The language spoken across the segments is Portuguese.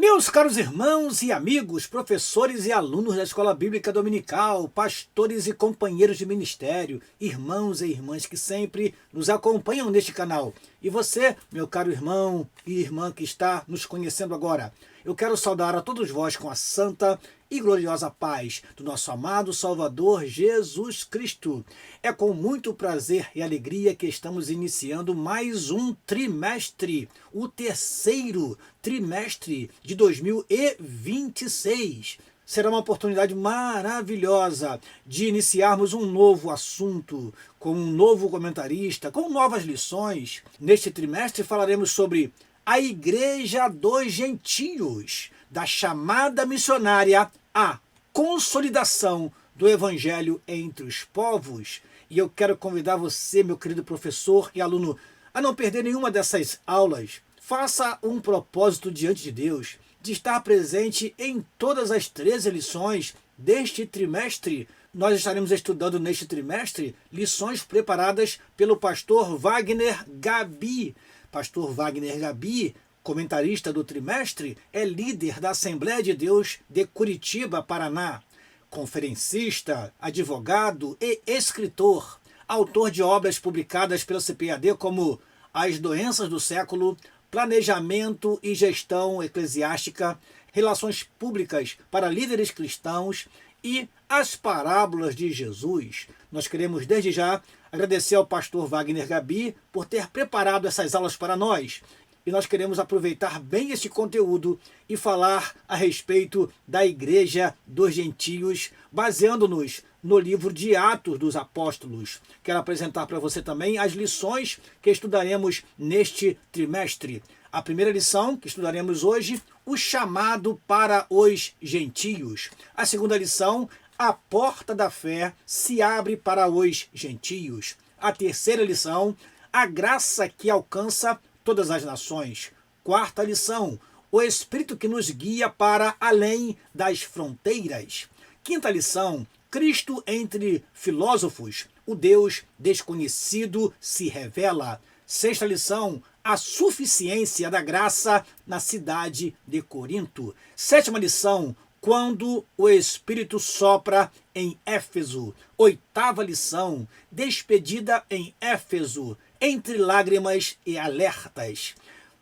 Meus caros irmãos e amigos, professores e alunos da Escola Bíblica Dominical, pastores e companheiros de ministério, irmãos e irmãs que sempre nos acompanham neste canal. E você, meu caro irmão e irmã que está nos conhecendo agora, eu quero saudar a todos vós com a santa e gloriosa paz do nosso amado Salvador Jesus Cristo. É com muito prazer e alegria que estamos iniciando mais um trimestre, o terceiro trimestre de 2026. Será uma oportunidade maravilhosa de iniciarmos um novo assunto, com um novo comentarista, com novas lições. Neste trimestre falaremos sobre a Igreja dos Gentios, da chamada missionária à consolidação do Evangelho entre os povos. E eu quero convidar você, meu querido professor e aluno, a não perder nenhuma dessas aulas. Faça um propósito diante de Deus de estar presente em todas as 13 lições deste trimestre. Nós estaremos estudando neste trimestre lições preparadas pelo pastor Wagner Gabi. Pastor Wagner Gabi, comentarista do trimestre, é líder da Assembleia de Deus de Curitiba, Paraná. Conferencista, advogado e escritor, autor de obras publicadas pela CPAD como As Doenças do Século, Planejamento e Gestão Eclesiástica, Relações Públicas para Líderes Cristãos e As Parábolas de Jesus. Nós queremos desde já agradecer ao pastor Wagner Gabi por ter preparado essas aulas para nós. E nós queremos aproveitar bem este conteúdo e falar a respeito da Igreja dos Gentios, baseando-nos no livro de Atos dos Apóstolos. Quero apresentar para você também as lições que estudaremos neste trimestre. A primeira lição que estudaremos hoje, o chamado para os gentios. A segunda lição, a porta da fé se abre para os gentios. A terceira lição, a graça que alcança todas as nações. Quarta lição, o Espírito que nos guia para além das fronteiras. Quinta lição, Cristo entre filósofos, o Deus desconhecido se revela. Sexta lição, a suficiência da graça na cidade de Corinto. Sétima lição, quando o Espírito sopra em Éfeso. Oitava lição, despedida em Éfeso, entre lágrimas e alertas.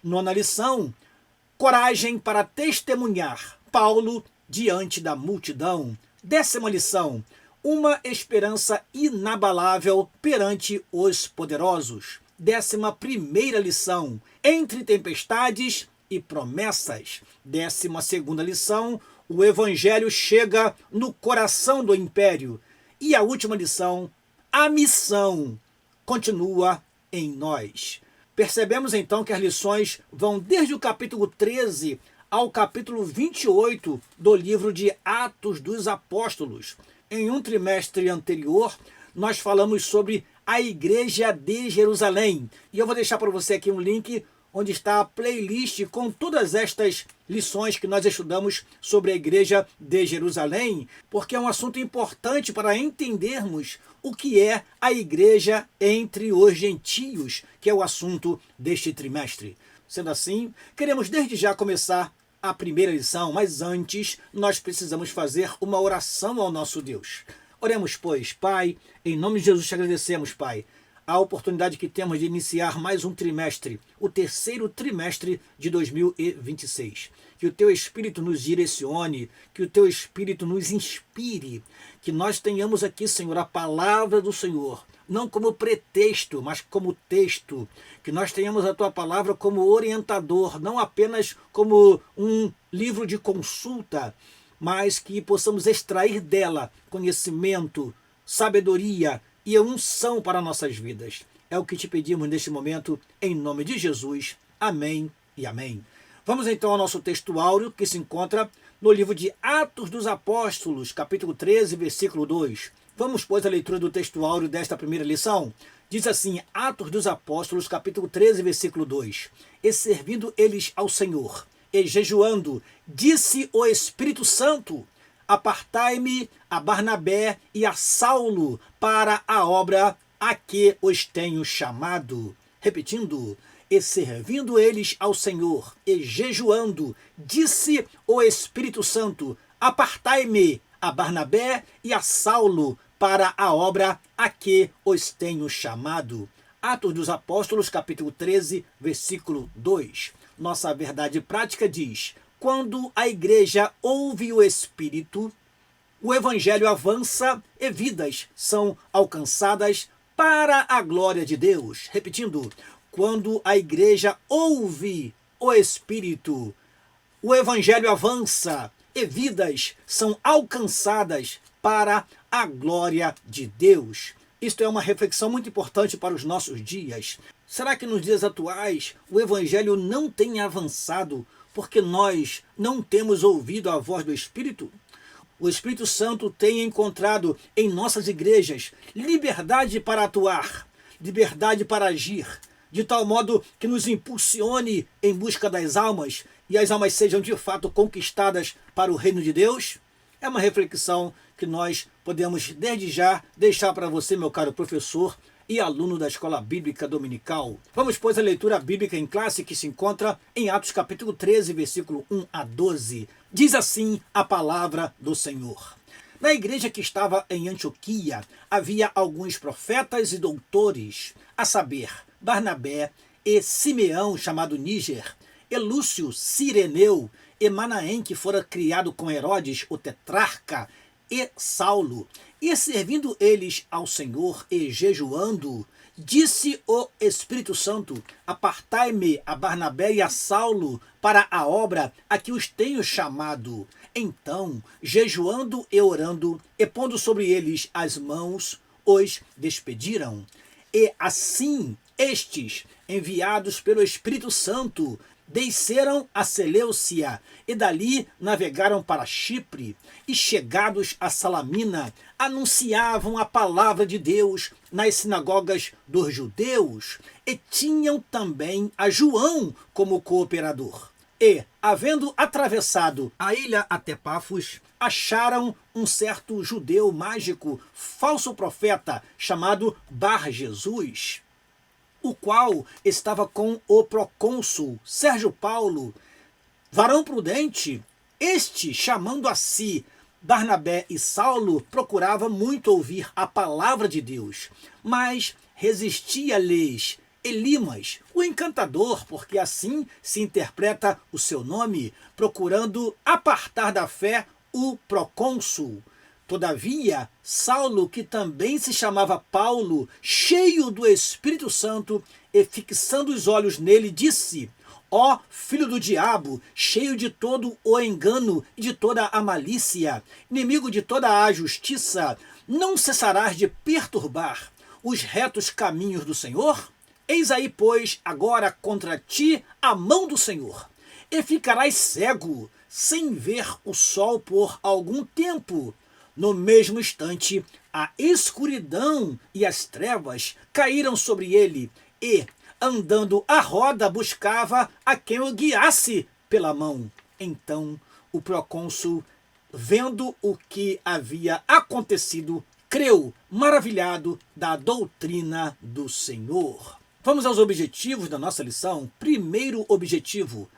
Nona lição, coragem para testemunhar. Paulo diante da multidão. Décima lição, uma esperança inabalável perante os poderosos. 11ª lição, entre tempestades e promessas. 12ª lição, o Evangelho chega no coração do império. E a última lição, a missão continua em nós. Percebemos então que as lições vão desde o capítulo 13 ao capítulo 28 do livro de Atos dos Apóstolos. Em um trimestre anterior, nós falamos sobre a Igreja de Jerusalém. E eu vou deixar para você aqui um link onde está a playlist com todas estas lições que nós estudamos sobre a Igreja de Jerusalém, porque é um assunto importante para entendermos o que é a Igreja entre os gentios, que é o assunto deste trimestre. Sendo assim, queremos desde já começar a primeira lição, mas antes nós precisamos fazer uma oração ao nosso Deus. Oremos, pois. Pai, em nome de Jesus te agradecemos, Pai, a oportunidade que temos de iniciar mais um trimestre, o terceiro trimestre de 2026. Que o Teu Espírito nos direcione, que o Teu Espírito nos inspire, que nós tenhamos aqui, Senhor, a palavra do Senhor, não como pretexto, mas como texto, que nós tenhamos a Tua palavra como orientador, não apenas como um livro de consulta, mas que possamos extrair dela conhecimento, sabedoria e unção para nossas vidas. É o que te pedimos neste momento, em nome de Jesus. Amém e amém. Vamos então ao nosso texto áureo, que se encontra no livro de Atos dos Apóstolos, capítulo 13, versículo 2. Vamos, pois, à leitura do texto áureo desta primeira lição. Diz assim, Atos dos Apóstolos, capítulo 13, versículo 2. E servindo eles ao Senhor, e jejuando, disse o Espírito Santo, apartai-me a Barnabé e a Saulo para a obra a que os tenho chamado. Repetindo, e servindo eles ao Senhor, e jejuando, disse o Espírito Santo: apartai-me a Barnabé e a Saulo para a obra a que os tenho chamado. Atos dos Apóstolos, capítulo 13, versículo 2. Nossa verdade prática diz: quando a igreja ouve o Espírito, o evangelho avança e vidas são alcançadas para a glória de Deus. Repetindo, quando a igreja ouve o Espírito, o evangelho avança e vidas são alcançadas para a glória de Deus. Isto é uma reflexão muito importante para os nossos dias. Será que nos dias atuais o evangelho não tem avançado porque nós não temos ouvido a voz do Espírito? O Espírito Santo tem encontrado em nossas igrejas liberdade para atuar, liberdade para agir, de tal modo que nos impulsione em busca das almas e as almas sejam de fato conquistadas para o reino de Deus? É uma reflexão que nós podemos desde já deixar para você, meu caro professor e aluno da Escola Bíblica Dominical. Vamos, pois, à leitura bíblica em classe que se encontra em Atos capítulo 13, versículo 1 a 12. Diz assim a palavra do Senhor. Na igreja que estava em Antioquia, havia alguns profetas e doutores, a saber, Barnabé e Simeão, chamado Níger, e Lúcio, Cireneu, e Manaém, que fora criado com Herodes, o tetrarca, e Saulo. E servindo eles ao Senhor e jejuando, disse o Espírito Santo: apartai-me a Barnabé e a Saulo para a obra a que os tenho chamado. Então, jejuando e orando, e pondo sobre eles as mãos, os despediram. E assim estes, enviados pelo Espírito Santo, desceram a Seleucia e dali navegaram para Chipre, e chegados a Salamina, anunciavam a palavra de Deus nas sinagogas dos judeus, e tinham também a João como cooperador. E, havendo atravessado a ilha até Pafos, acharam um certo judeu mágico, falso profeta, chamado Bar-Jesus, o qual estava com o procônsul Sérgio Paulo, varão prudente. Este, chamando a si Barnabé e Saulo, procurava muito ouvir a palavra de Deus, mas resistia-lhes Elimas, o encantador, porque assim se interpreta o seu nome, procurando apartar da fé o procônsul. Todavia, Saulo, que também se chamava Paulo, cheio do Espírito Santo, e fixando os olhos nele, disse: ó filho do diabo, cheio de todo o engano e de toda a malícia, inimigo de toda a justiça, não cessarás de perturbar os retos caminhos do Senhor? Eis aí, pois, agora contra ti a mão do Senhor, e ficarás cego, sem ver o sol por algum tempo. No mesmo instante, a escuridão e as trevas caíram sobre ele, e, andando à roda, buscava a quem o guiasse pela mão. Então, o procônsul, vendo o que havia acontecido, creu, maravilhado da doutrina do Senhor. Vamos aos objetivos da nossa lição. Primeiro objetivo: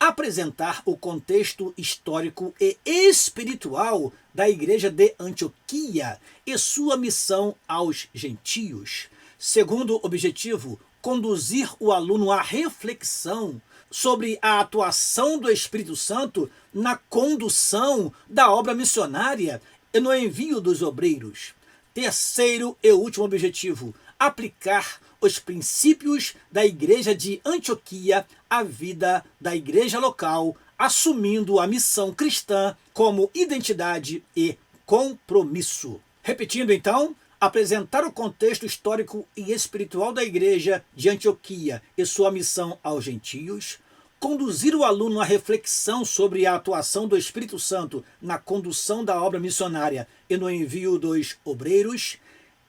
apresentar o contexto histórico e espiritual da igreja de Antioquia e sua missão aos gentios. Segundo objetivo: conduzir o aluno à reflexão sobre a atuação do Espírito Santo na condução da obra missionária e no envio dos obreiros. Terceiro e último objetivo: aplicar os princípios da igreja de Antioquia à vida da igreja local, assumindo a missão cristã como identidade e compromisso. Repetindo então, apresentar o contexto histórico e espiritual da igreja de Antioquia e sua missão aos gentios, conduzir o aluno à reflexão sobre a atuação do Espírito Santo na condução da obra missionária e no envio dos obreiros,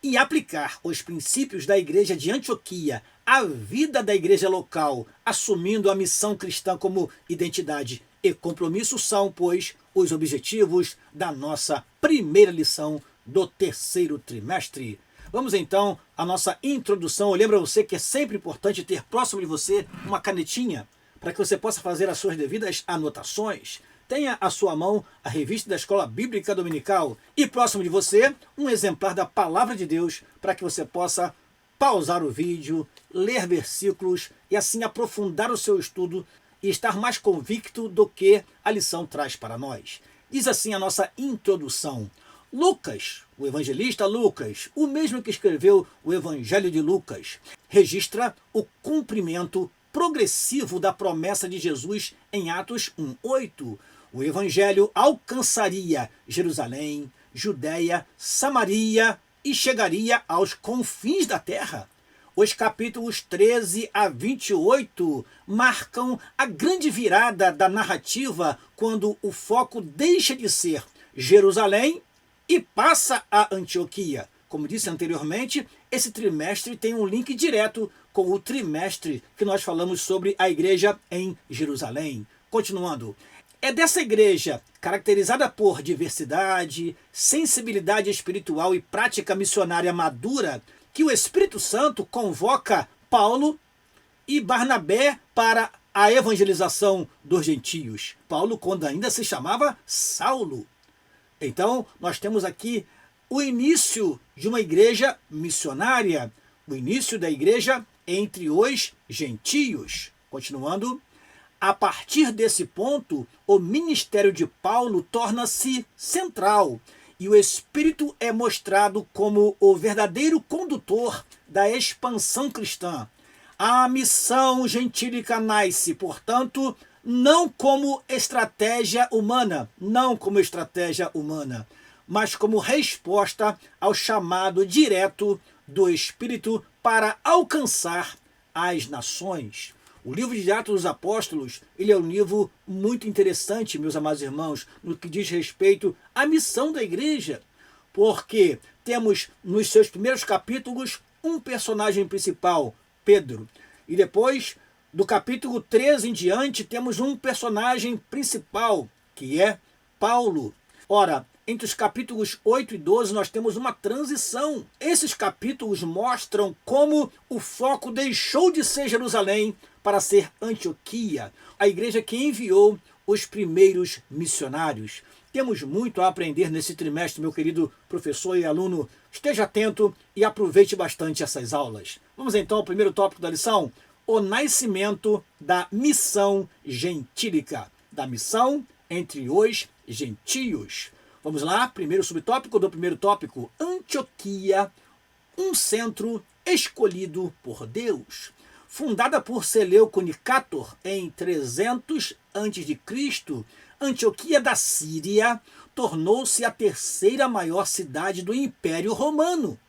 e aplicar os princípios da igreja de Antioquia à vida da igreja local, assumindo a missão cristã como identidade e compromisso, são, pois, os objetivos da nossa primeira lição do terceiro trimestre. Vamos então à nossa introdução. Eu lembro a você que é sempre importante ter próximo de você uma canetinha para que você possa fazer as suas devidas anotações. Tenha à sua mão a revista da Escola Bíblica Dominical e próximo de você um exemplar da Palavra de Deus para que você possa pausar o vídeo, ler versículos e assim aprofundar o seu estudo e estar mais convicto do que a lição traz para nós. Diz assim a nossa introdução. Lucas, o evangelista Lucas, o mesmo que escreveu o Evangelho de Lucas, registra o cumprimento progressivo da promessa de Jesus em Atos 1:8. O evangelho alcançaria Jerusalém, Judéia, Samaria e chegaria aos confins da terra. Os capítulos 13 a 28 marcam a grande virada da narrativa quando o foco deixa de ser Jerusalém e passa a Antioquia. Como disse anteriormente, esse trimestre tem um link direto com o trimestre que nós falamos sobre a igreja em Jerusalém. Continuando, é dessa igreja, caracterizada por diversidade, sensibilidade espiritual e prática missionária madura, que o Espírito Santo convoca Paulo e Barnabé para a evangelização dos gentios. Paulo, quando ainda se chamava Saulo. Então, nós temos aqui o início de uma igreja missionária, o início da igreja entre os gentios. Continuando, a partir desse ponto, o ministério de Paulo torna-se central e o Espírito é mostrado como o verdadeiro condutor da expansão cristã. A missão gentílica nasce, portanto, não como estratégia humana, mas como resposta ao chamado direto do Espírito para alcançar as nações. O livro de Atos dos Apóstolos, ele é um livro muito interessante, meus amados irmãos, no que diz respeito à missão da igreja, porque temos nos seus primeiros capítulos um personagem principal, Pedro, e depois, do capítulo 13 em diante, temos um personagem principal, que é Paulo. Ora, entre os capítulos 8 e 12 nós temos uma transição. Esses capítulos mostram como o foco deixou de ser Jerusalém para ser Antioquia, a igreja que enviou os primeiros missionários. Temos muito a aprender nesse trimestre, meu querido professor e aluno. Esteja atento e aproveite bastante essas aulas. Vamos então ao primeiro tópico da lição: o nascimento da missão gentílica, da missão entre os gentios. Vamos lá, primeiro subtópico do primeiro tópico: Antioquia, um centro escolhido por Deus. Fundada por Seleuco Nicator em 300 a.C., Antioquia da Síria tornou-se a terceira maior cidade do Império Romano,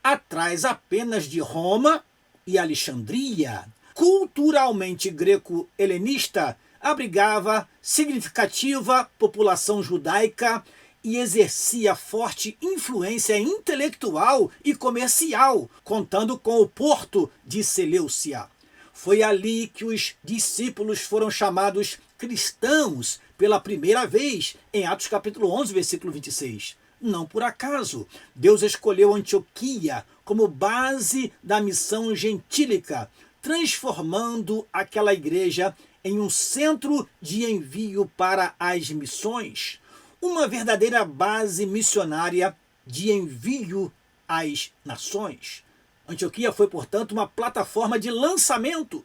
atrás apenas de Roma e Alexandria. Culturalmente greco-helenista, abrigava significativa população judaica e exercia forte influência intelectual e comercial, contando com o porto de Seleucia. Foi ali que os discípulos foram chamados cristãos pela primeira vez, em Atos capítulo 11, versículo 26. Não por acaso, Deus escolheu Antioquia como base da missão gentílica, transformando aquela igreja em um centro de envio para as missões, uma verdadeira base missionária de envio às nações. Antioquia foi, portanto, uma plataforma de lançamento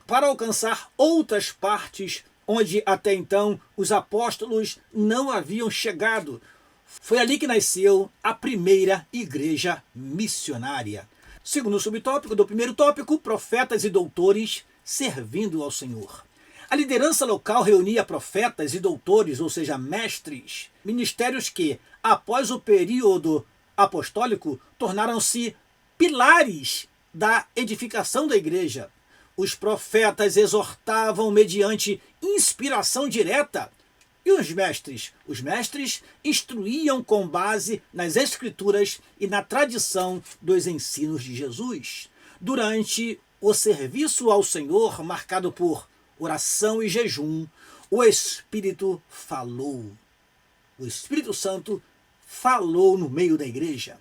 para alcançar outras partes onde até então os apóstolos não haviam chegado. Foi ali que nasceu a primeira igreja missionária. Segundo subtópico do primeiro tópico, profetas e doutores servindo ao Senhor. A liderança local reunia profetas e doutores, ou seja, mestres, ministérios que, após o período apostólico, tornaram-se pilares da edificação da igreja. Os profetas exortavam mediante inspiração direta. E os mestres? Os mestres instruíam com base nas escrituras e na tradição dos ensinos de Jesus. Durante o serviço ao Senhor, marcado por oração e jejum, o Espírito falou. O Espírito Santo falou no meio da igreja.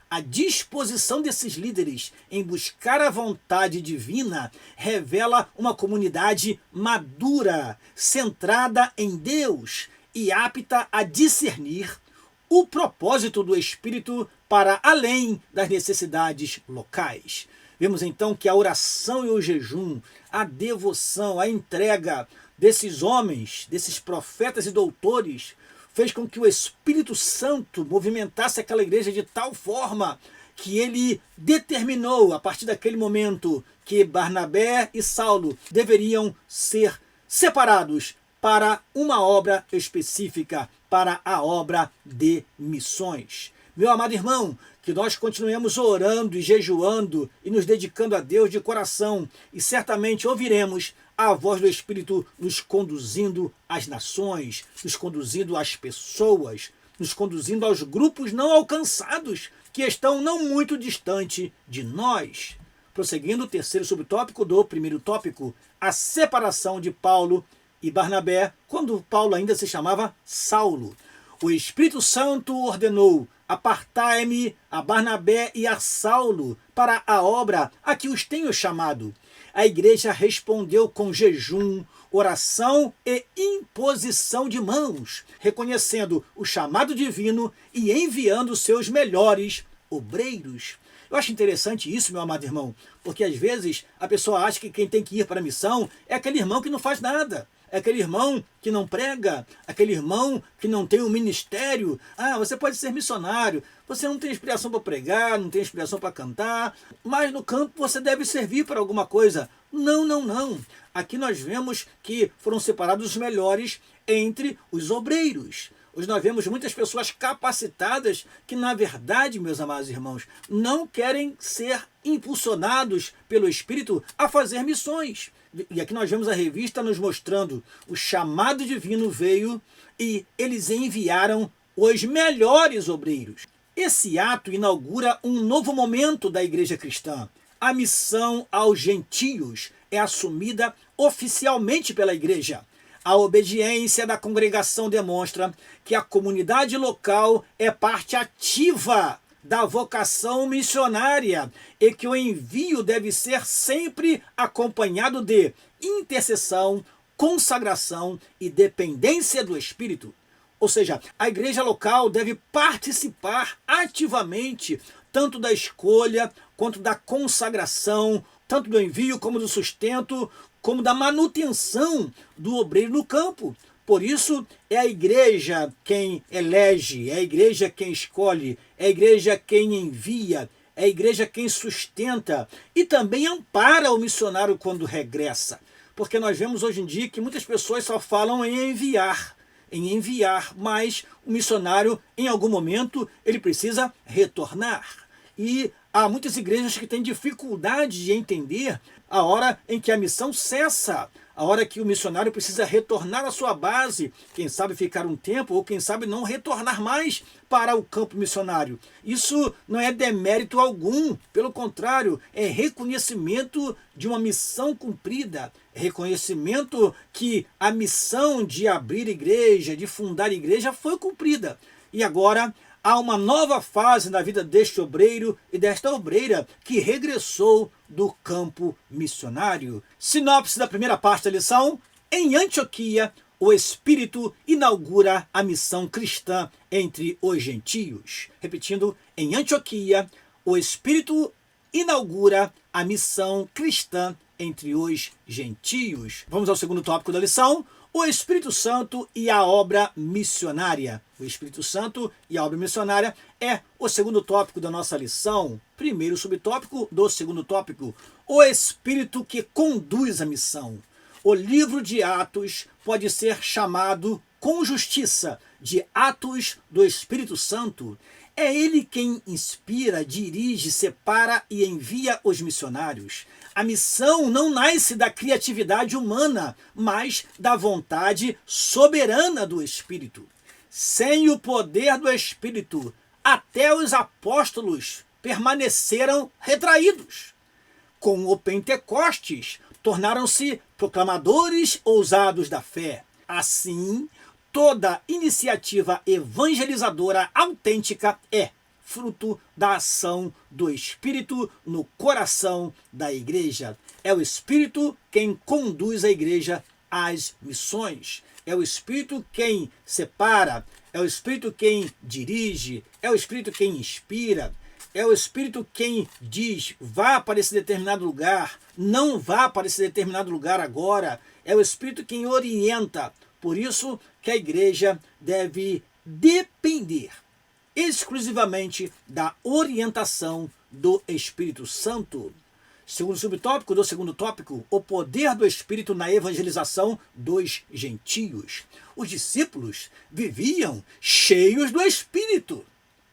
A disposição desses líderes em buscar a vontade divina revela uma comunidade madura, centrada em Deus e apta a discernir o propósito do Espírito para além das necessidades locais. Vemos então que a oração e o jejum, a devoção, a entrega desses homens, desses profetas e doutores, fez com que o Espírito Santo movimentasse aquela igreja de tal forma que ele determinou, a partir daquele momento, que Barnabé e Saulo deveriam ser separados para uma obra específica, para a obra de missões. Meu amado irmão, que nós continuemos orando e jejuando e nos dedicando a Deus de coração, e certamente ouviremos a voz do Espírito nos conduzindo às nações, nos conduzindo às pessoas, nos conduzindo aos grupos não alcançados, que estão não muito distante de nós. Prosseguindo, o terceiro subtópico do primeiro tópico, a separação de Paulo e Barnabé, quando Paulo ainda se chamava Saulo. O Espírito Santo ordenou: apartai-me a Barnabé e a Saulo para a obra a que os tenho chamado. A igreja respondeu com jejum, oração e imposição de mãos, reconhecendo o chamado divino e enviando seus melhores obreiros. Eu acho interessante isso, meu amado irmão, porque às vezes a pessoa acha que quem tem que ir para a missão é aquele irmão que não faz nada. É aquele irmão que não prega, aquele irmão que não tem um ministério. Ah, você pode ser missionário, você não tem inspiração para pregar, não tem inspiração para cantar, mas no campo você deve servir para alguma coisa. Não, não, não. Aqui nós vemos que foram separados os melhores entre os obreiros. Hoje nós vemos muitas pessoas capacitadas que, na verdade, meus amados irmãos, não querem ser impulsionados pelo Espírito a fazer missões. E aqui nós vemos a revista nos mostrando: o chamado divino veio e eles enviaram os melhores obreiros. Esse ato inaugura um novo momento da igreja cristã. A missão aos gentios é assumida oficialmente pela igreja. A obediência da congregação demonstra que a comunidade local é parte ativa da vocação missionária e que o envio deve ser sempre acompanhado de intercessão, consagração e dependência do Espírito. Ou seja, a igreja local deve participar ativamente tanto da escolha quanto da consagração, tanto do envio como do sustento, como da manutenção do obreiro no campo. Por isso, é a igreja quem elege, é a igreja quem escolhe, é a igreja quem envia, é a igreja quem sustenta e também ampara o missionário quando regressa. Porque nós vemos hoje em dia que muitas pessoas só falam em enviar, mas o missionário, em algum momento, ele precisa retornar. E há muitas igrejas que têm dificuldade de entender a hora em que a missão cessa, a hora que o missionário precisa retornar à sua base, quem sabe ficar um tempo ou quem sabe não retornar mais para o campo missionário. Isso não é demérito algum, pelo contrário, é reconhecimento de uma missão cumprida, é reconhecimento que a missão de abrir igreja, de fundar igreja foi cumprida. E agora há uma nova fase na vida deste obreiro e desta obreira que regressou do campo missionário. Sinopse da primeira parte da lição: em Antioquia, o Espírito inaugura a missão cristã entre os gentios. Repetindo, em Antioquia, o Espírito inaugura a missão cristã entre os gentios. Vamos ao segundo tópico da lição: o Espírito Santo e a obra missionária. O Espírito Santo e a obra missionária é o segundo tópico da nossa lição. Primeiro subtópico do segundo tópico: o Espírito que conduz a missão. O livro de Atos pode ser chamado com justiça de Atos do Espírito Santo. É ele quem inspira, dirige, separa e envia os missionários. A missão não nasce da criatividade humana, mas da vontade soberana do Espírito. Sem o poder do Espírito, até os apóstolos permaneceram retraídos. Com o Pentecostes, tornaram-se proclamadores ousados da fé. Assim, toda iniciativa evangelizadora autêntica é fruto da ação do Espírito no coração da igreja. É o Espírito quem conduz a igreja às missões. É o Espírito quem separa, é o Espírito quem dirige, é o Espírito quem inspira, é o Espírito quem diz, vá para esse determinado lugar, não vá para esse determinado lugar agora. É o Espírito quem orienta. Por isso que a igreja deve depender exclusivamente da orientação do Espírito Santo. Segundo subtópico do segundo tópico, o poder do Espírito na evangelização dos gentios. Os discípulos viviam cheios do Espírito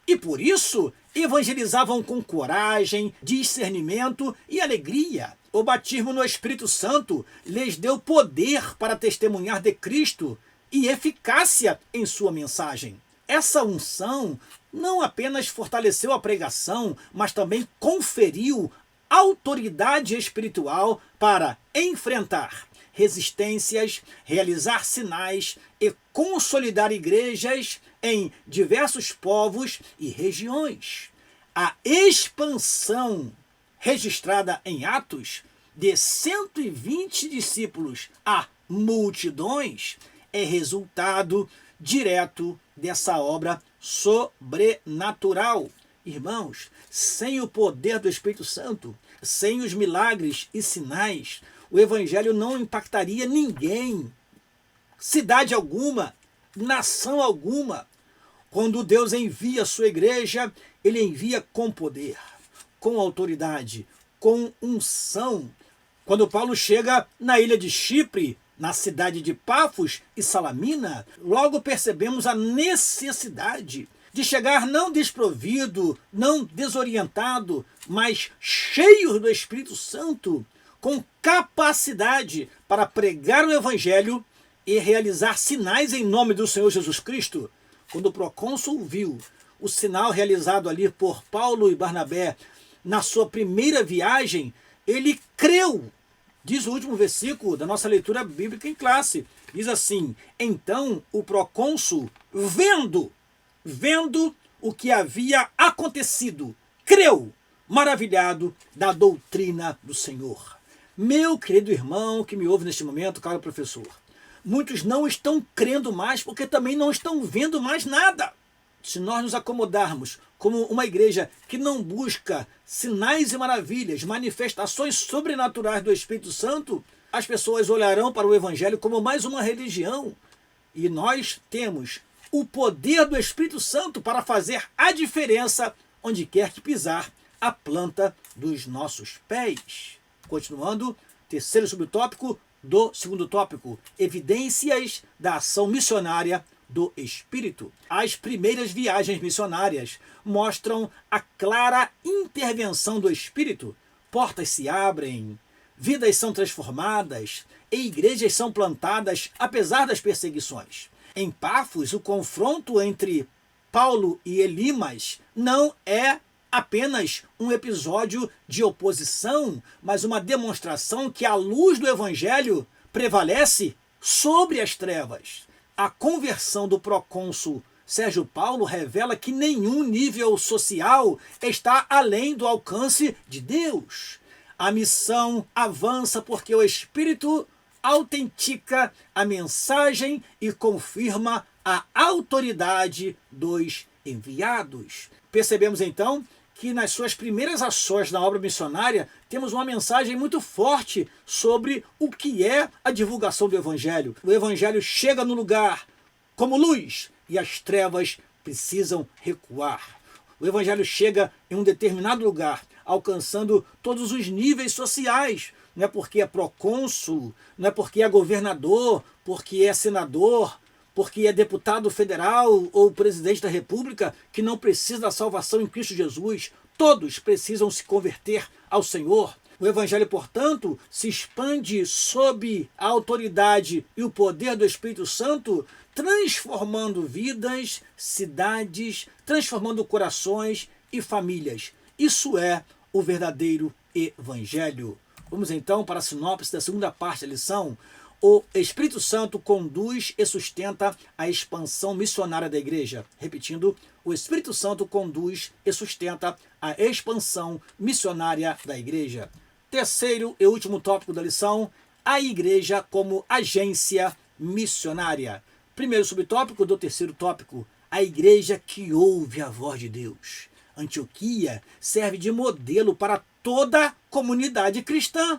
e, por isso, evangelizavam com coragem, discernimento e alegria. O batismo no Espírito Santo lhes deu poder para testemunhar de Cristo e eficácia em sua mensagem. Essa unção não apenas fortaleceu a pregação, mas também conferiu autoridade espiritual para enfrentar resistências, realizar sinais e consolidar igrejas em diversos povos e regiões. A expansão registrada em Atos de 120 discípulos a multidões é resultado direto dessa obra sobrenatural. Irmãos, sem o poder do Espírito Santo, sem os milagres e sinais, o Evangelho não impactaria ninguém, cidade alguma, nação alguma. Quando Deus envia a sua igreja, Ele envia com poder, com autoridade, com unção. Quando Paulo chega na ilha de Chipre, na cidade de Pafos e Salamina, logo percebemos a necessidade de chegar não desprovido, não desorientado, mas cheio do Espírito Santo, com capacidade para pregar o Evangelho e realizar sinais em nome do Senhor Jesus Cristo. Quando o procônsul viu o sinal realizado ali por Paulo e Barnabé na sua primeira viagem, ele creu. Diz o último versículo da nossa leitura bíblica em classe. Diz assim: então o procônsul, vendo o que havia acontecido, creu, maravilhado da doutrina do Senhor. Meu querido irmão que me ouve neste momento, caro professor, muitos não estão crendo mais porque também não estão vendo mais nada. Se nós nos acomodarmos como uma igreja que não busca sinais e maravilhas, manifestações sobrenaturais do Espírito Santo, as pessoas olharão para o Evangelho como mais uma religião. E nós temos o poder do Espírito Santo para fazer a diferença onde quer que pisar a planta dos nossos pés. Continuando, terceiro subtópico do segundo tópico, evidências da ação missionária do Espírito. As primeiras viagens missionárias mostram a clara intervenção do Espírito. Portas se abrem, vidas são transformadas e igrejas são plantadas apesar das perseguições. Em Pafos, o confronto entre Paulo e Elimas não é apenas um episódio de oposição, mas uma demonstração que a luz do Evangelho prevalece sobre as trevas. A conversão do procônsul Sérgio Paulo revela que nenhum nível social está além do alcance de Deus. A missão avança porque o Espírito autentica a mensagem e confirma a autoridade dos enviados. Percebemos então que nas suas primeiras ações na obra missionária temos uma mensagem muito forte sobre o que é a divulgação do Evangelho. O Evangelho chega no lugar como luz e as trevas precisam recuar. O Evangelho chega em um determinado lugar, alcançando todos os níveis sociais. Não é porque é procônsul, não é porque é governador, porque é senador, porque é deputado federal ou presidente da República que não precisa da salvação em Cristo Jesus. Todos precisam se converter ao Senhor. O Evangelho, portanto, se expande sob a autoridade e o poder do Espírito Santo, transformando vidas, cidades, transformando corações e famílias. Isso é o verdadeiro Evangelho. Vamos então para a sinopse da segunda parte da lição. o Espírito Santo conduz e sustenta a expansão missionária da igreja. Repetindo, o Espírito Santo conduz e sustenta a expansão missionária da igreja. Terceiro e último tópico da lição, a igreja como agência missionária. Primeiro subtópico do terceiro tópico, a igreja que ouve a voz de Deus. Antioquia serve de modelo para toda a comunidade cristã.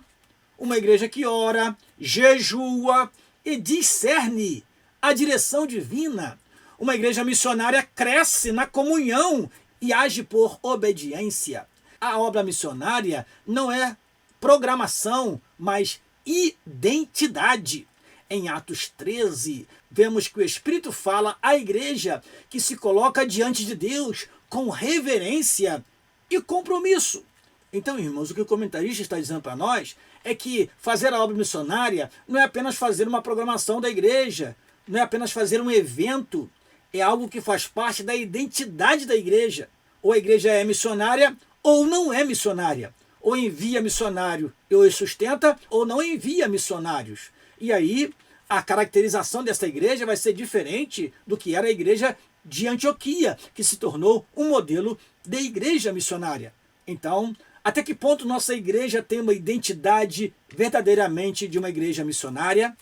Uma igreja que ora, jejua e discerne a direção divina. Uma igreja missionária cresce na comunhão e age por obediência. A obra missionária não é programação, mas identidade. Em Atos 13, vemos que o Espírito fala à igreja que se coloca diante de Deus com reverência e compromisso. Então, irmãos, o que o comentarista está dizendo para nós é que fazer a obra missionária não é apenas fazer uma programação da igreja, não é apenas fazer um evento, é algo que faz parte da identidade da igreja. Ou a igreja é missionária ou não é missionária. Ou envia missionário e os sustenta, ou não envia missionários. E aí, a caracterização dessa igreja vai ser diferente do que era a igreja de Antioquia, que se tornou um modelo de igreja missionária. Então, até que ponto nossa igreja tem uma identidade verdadeiramente de uma igreja missionária?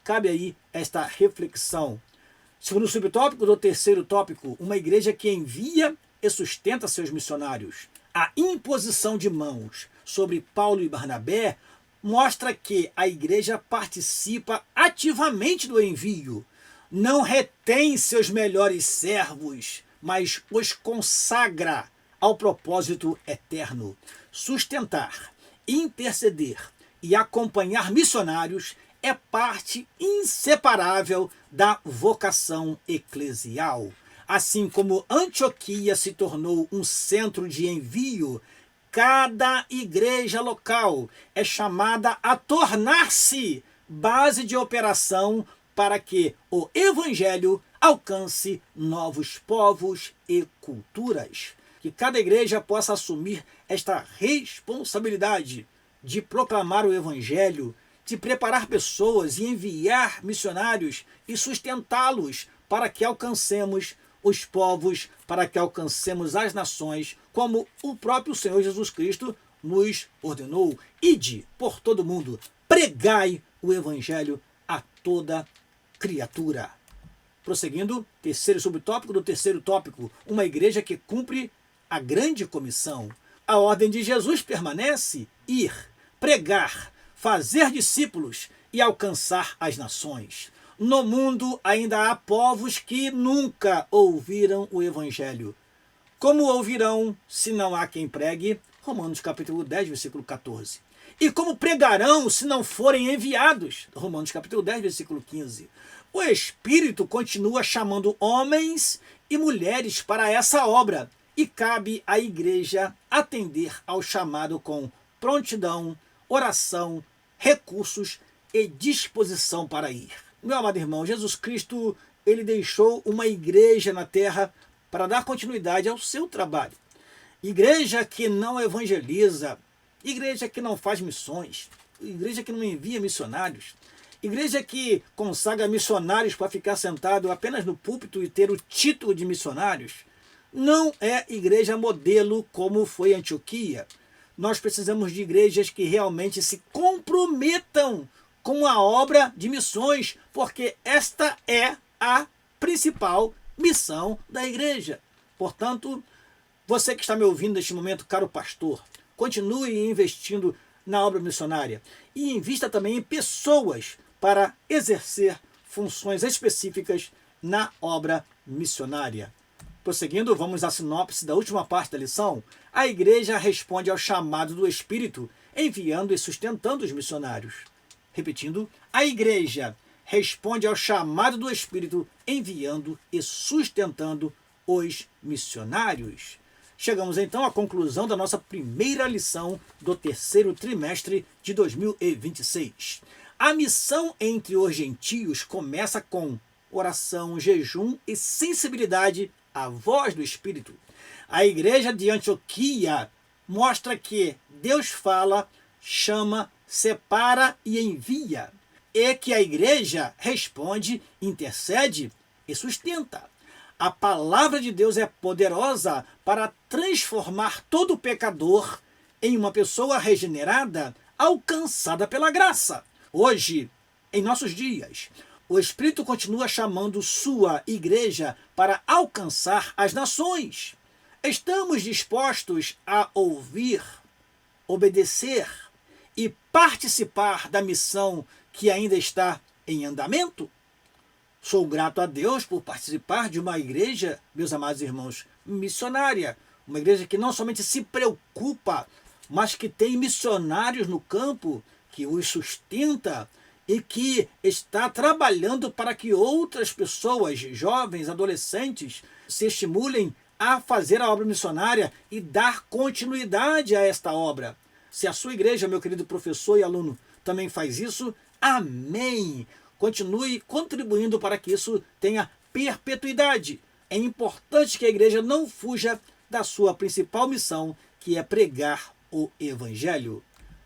Cabe aí esta reflexão. Segundo subtópico do terceiro tópico, uma igreja que envia e sustenta seus missionários. A imposição de mãos sobre Paulo e Barnabé mostra que a igreja participa ativamente do envio. Não retém seus melhores servos, mas os consagra ao propósito eterno. Sustentar, interceder e acompanhar missionários é parte inseparável da vocação eclesial. Assim como Antioquia se tornou um centro de envio, cada igreja local é chamada a tornar-se base de operação para que o evangelho alcance novos povos e culturas. Que cada igreja possa assumir esta responsabilidade de proclamar o evangelho, de preparar pessoas e enviar missionários e sustentá-los para que alcancemos os povos, para que alcancemos as nações, como o próprio Senhor Jesus Cristo nos ordenou. Ide por todo mundo, pregai o evangelho a toda criatura. Prosseguindo, terceiro subtópico do terceiro tópico, uma igreja que cumpre a grande comissão. A ordem de Jesus permanece: ir, pregar, fazer discípulos e alcançar as nações. No mundo ainda há povos que nunca ouviram o evangelho. Como ouvirão se não há quem pregue? Romanos capítulo 10, versículo 14. E como pregarão se não forem enviados? Romanos capítulo 10, versículo 15. O Espírito continua chamando homens e mulheres para essa obra e cabe à igreja atender ao chamado com prontidão, oração, recursos e disposição para ir. Meu amado irmão, Jesus Cristo, ele deixou uma igreja na terra para dar continuidade ao seu trabalho. Igreja que não evangeliza, igreja que não faz missões, igreja que não envia missionários, igreja que consagra missionários para ficar sentado apenas no púlpito e ter o título de missionários, não é igreja modelo como foi Antioquia. Nós precisamos de igrejas que realmente se comprometam com a obra de missões, porque esta é a principal missão da igreja. Portanto, você que está me ouvindo neste momento, caro pastor, continue investindo na obra missionária e invista também em pessoas para exercer funções específicas na obra missionária. Prosseguindo, vamos à sinopse da última parte da lição. A igreja responde ao chamado do Espírito, enviando e sustentando os missionários. Repetindo, a igreja responde ao chamado do Espírito, enviando e sustentando os missionários. Chegamos então à conclusão da nossa primeira lição do terceiro trimestre de 2026. A missão entre os gentios começa com oração, jejum e sensibilidade à voz do Espírito. A igreja de Antioquia mostra que Deus fala, chama, separa e envia. e que a igreja responde, intercede e sustenta. A palavra de Deus é poderosa para transformar todo pecador em uma pessoa regenerada, alcançada pela graça. Hoje, em nossos dias, o Espírito continua chamando sua igreja para alcançar as nações. Estamos dispostos a ouvir, obedecer e participar da missão que ainda está em andamento? Sou grato a Deus por participar de uma igreja, meus amados irmãos, missionária. Uma igreja que não somente se preocupa, mas que tem missionários no campo, que os sustenta e que está trabalhando para que outras pessoas, jovens, adolescentes, se estimulem a fazer a obra missionária e dar continuidade a esta obra. Se a sua igreja, meu querido professor e aluno, também faz isso, amém! Continue contribuindo para que isso tenha perpetuidade. É importante que a igreja não fuja da sua principal missão, que é pregar o Evangelho.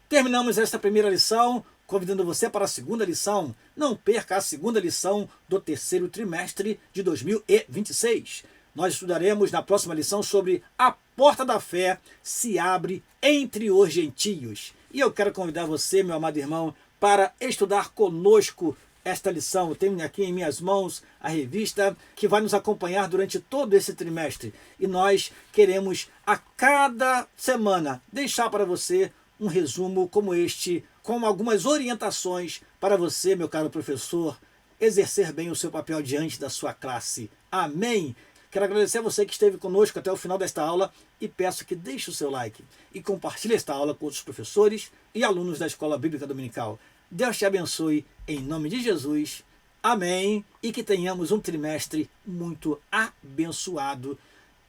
Terminamos esta primeira lição, convidando você para a segunda lição. Não perca a segunda lição do terceiro trimestre de 2026. Nós estudaremos na próxima lição sobre a porta da fé se abre entre os gentios. E eu quero convidar você, meu amado irmão, para estudar conosco esta lição. Eu tenho aqui em minhas mãos a revista que vai nos acompanhar durante todo esse trimestre. E nós queremos, a cada semana, deixar para você um resumo como este, com algumas orientações para você, meu caro professor, exercer bem o seu papel diante da sua classe. Amém? Quero agradecer a você que esteve conosco até o final desta aula e peço que deixe o seu like e compartilhe esta aula com outros professores e alunos da Escola Bíblica Dominical. Deus te abençoe em nome de Jesus. Amém. E que tenhamos um trimestre muito abençoado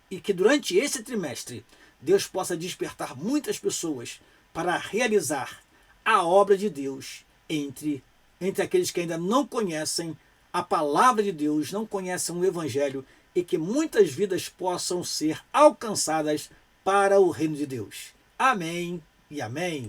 e que durante esse trimestre Deus possa despertar muitas pessoas para realizar a obra de Deus entre aqueles que ainda não conhecem a palavra de Deus, não conhecem o Evangelho, e que muitas vidas possam ser alcançadas para o reino de Deus. Amém e amém.